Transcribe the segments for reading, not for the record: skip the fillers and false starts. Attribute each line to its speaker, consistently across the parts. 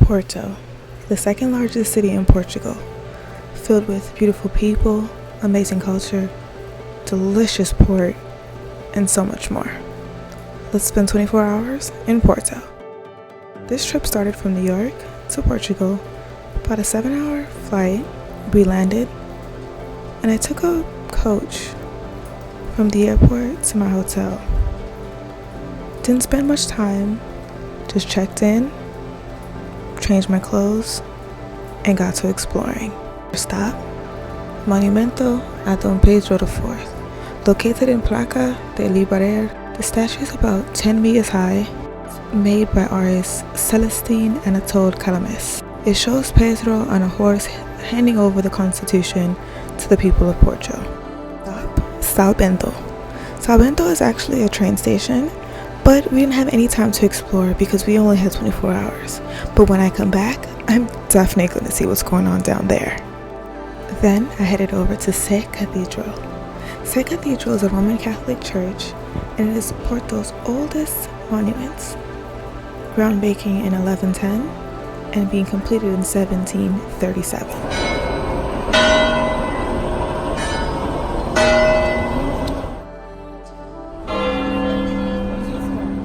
Speaker 1: Porto, the second largest city in Portugal, filled with beautiful people, amazing culture, delicious port, and so much more. Let's spend 24 hours in Porto. This trip started from New York to Portugal, about a 7-hour flight. We landed, and I took a coach from the airport to my hotel. Didn't spend much time, just checked in, changed my clothes, and got to exploring. First stop, Monumento a Dom Pedro IV, located in Placa de Liberar. The statue is about 10 meters high, made by artists Celestine and Anatole Calames. It shows Pedro on a horse handing over the Constitution to the people of Portugal. Stop, São Bento. São Bento is actually a train station, but we didn't have any time to explore because we only had 24 hours. But when I come back, I'm definitely going to see what's going on down there. Then I headed over to Se Catedral. Se Catedral is a Roman Catholic church, and it is Porto's oldest monuments, groundbreaking in 1110 and being completed in 1737.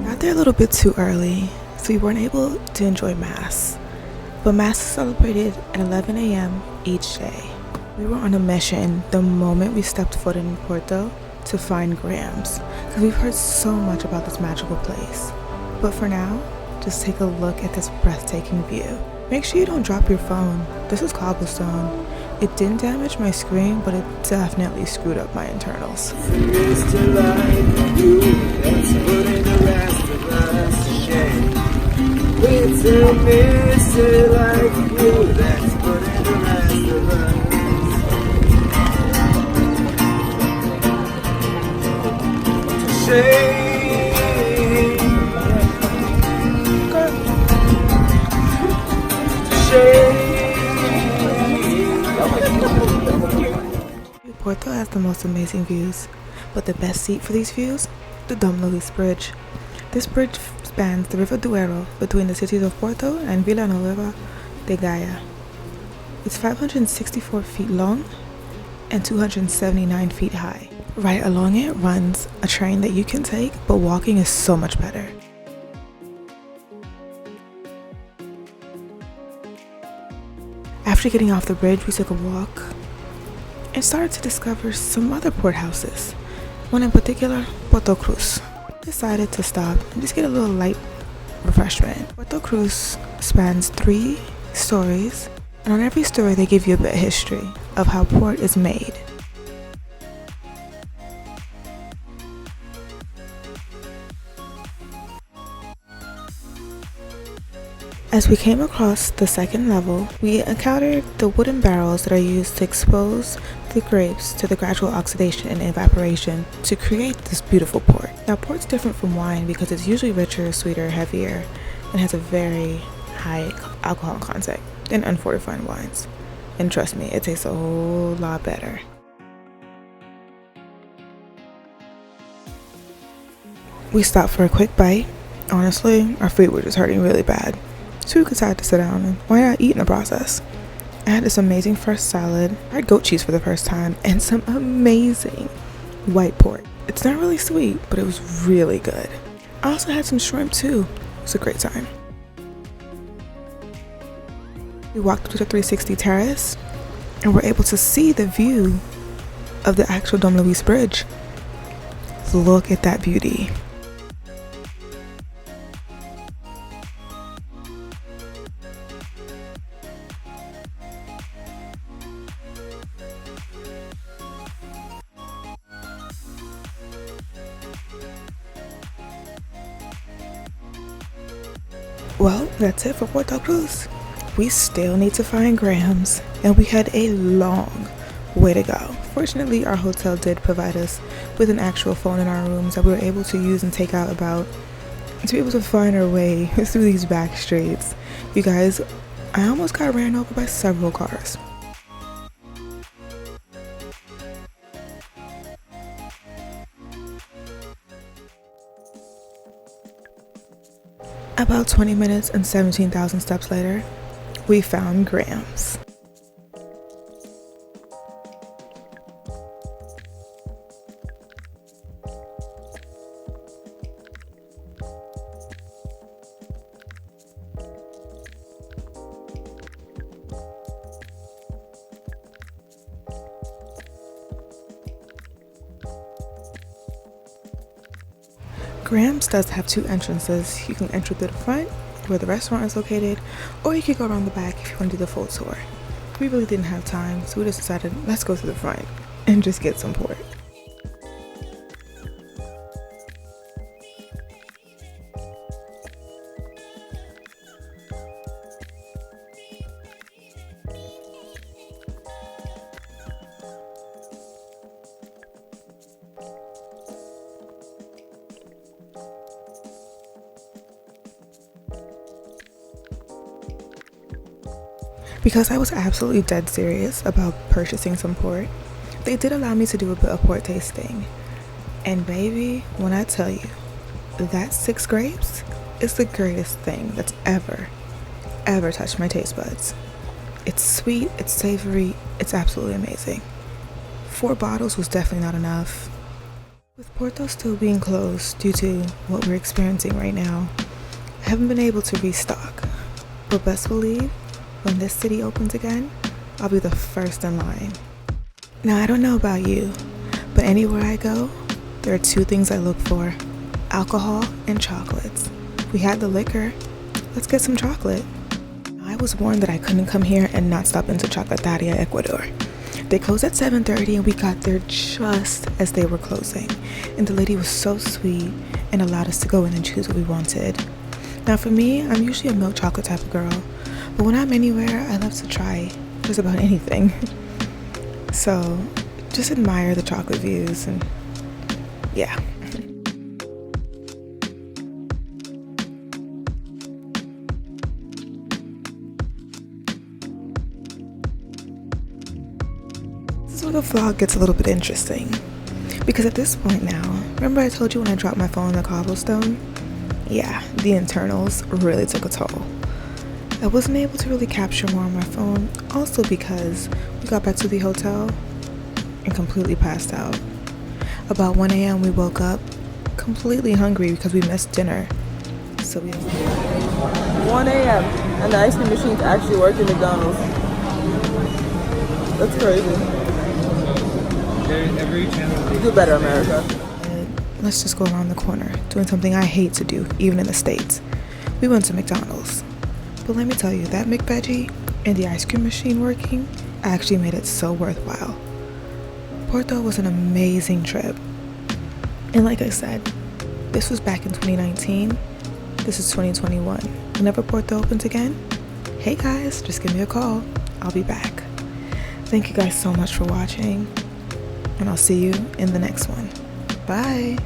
Speaker 1: Got there a little bit too early, so we weren't able to enjoy Mass. But Mass is celebrated at 11 a.m. each day. We were on a mission the moment we stepped foot in Porto to find Grams, because we've heard so much about this magical place. But for now, just take a look at this breathtaking view. Make sure you don't drop your phone. This is cobblestone. It didn't damage my screen, but it definitely screwed up my internals. It's a mystery like you that's putting the rest of us. Porto has the most amazing views, but the best seat for these views? The Dom Luís Bridge. This bridge spans the River Douro between the cities of Porto and Vila Nova de Gaia. It's 564 feet long and 279 feet high. Right along it runs a train that you can take, but walking is so much better. After getting off the bridge, we took a walk and started to discover some other port houses. One in particular, Porto Cruz. Decided to stop and just get a little light refreshment. Porto Cruz spans 3 stories, and on every story they give you a bit of history of how port is made. As we came across the second level, we encountered the wooden barrels that are used to expose the grapes to the gradual oxidation and evaporation to create this beautiful port. Now, port's different from wine because it's usually richer, sweeter, heavier, and has a very high alcohol content than unfortified wines. And trust me, it tastes a whole lot better. We stopped for a quick bite. Honestly, our feet were just hurting really bad, so we decided to sit down and why not eat in the process. I had this amazing fresh salad. I had goat cheese for the first time and some amazing white pork. It's not really sweet, but it was really good. I also had some shrimp too. It was a great time. We walked to the 360 terrace and were able to see the view of the actual Dom Luís Bridge. Look at that beauty. Well, that's it for Porto Cruz. We still need to find Grams, and we had a long way to go. Fortunately, our hotel did provide us with an actual phone in our rooms that we were able to use and take out about to be able to find our way through these back streets. You guys, I almost got ran over by several cars. About 20 minutes and 17,000 steps later, we found Grams. Grams does have two entrances. You can enter through the front, where the restaurant is located, or you could go around the back if you want to do the full tour. We really didn't have time, so we just decided, let's go through the front and just get some port. Because I was absolutely dead serious about purchasing some port, they did allow me to do a bit of port tasting. And baby, when I tell you, that 6 grapes is the greatest thing that's ever touched my taste buds. It's sweet, it's savory, it's absolutely amazing. 4 bottles was definitely not enough. With Porto still being closed due to what we're experiencing right now, I haven't been able to restock. But best believe, when this city opens again, I'll be the first in line. Now, I don't know about you, but anywhere I go, there are 2 things I look for: alcohol and chocolates. We had the liquor, let's get some chocolate. I was warned that I couldn't come here and not stop into Chocolateria Ecuador. They closed at 7:30 and we got there just as they were closing. And the lady was so sweet and allowed us to go in and choose what we wanted. Now for me, I'm usually a milk chocolate type of girl, but when I'm anywhere, I love to try just about anything. So just admire the chocolate views and yeah. This is where the vlog gets a little bit interesting. Because at this point now, remember I told you when I dropped my phone in the cobblestone? Yeah, the internals really took a toll. I wasn't able to really capture more on my phone, also because we got back to the hotel and completely passed out. About 1 a.m. we woke up completely hungry because we missed dinner. So we
Speaker 2: 1 a.m. and the ice cream machine's actually working McDonald's. That's crazy.
Speaker 3: Every channel.
Speaker 2: You do better, America.
Speaker 1: Let's just go around the corner, doing something I hate to do, even in the States. We went to McDonald's. But let me tell you, that McVeggie and the ice cream machine working actually made it so worthwhile. Porto was an amazing trip. And like I said, this was back in 2019. This is 2021. Whenever Porto opens again, hey guys, just give me a call. I'll be back. Thank you guys so much for watching, and I'll see you in the next one. Bye.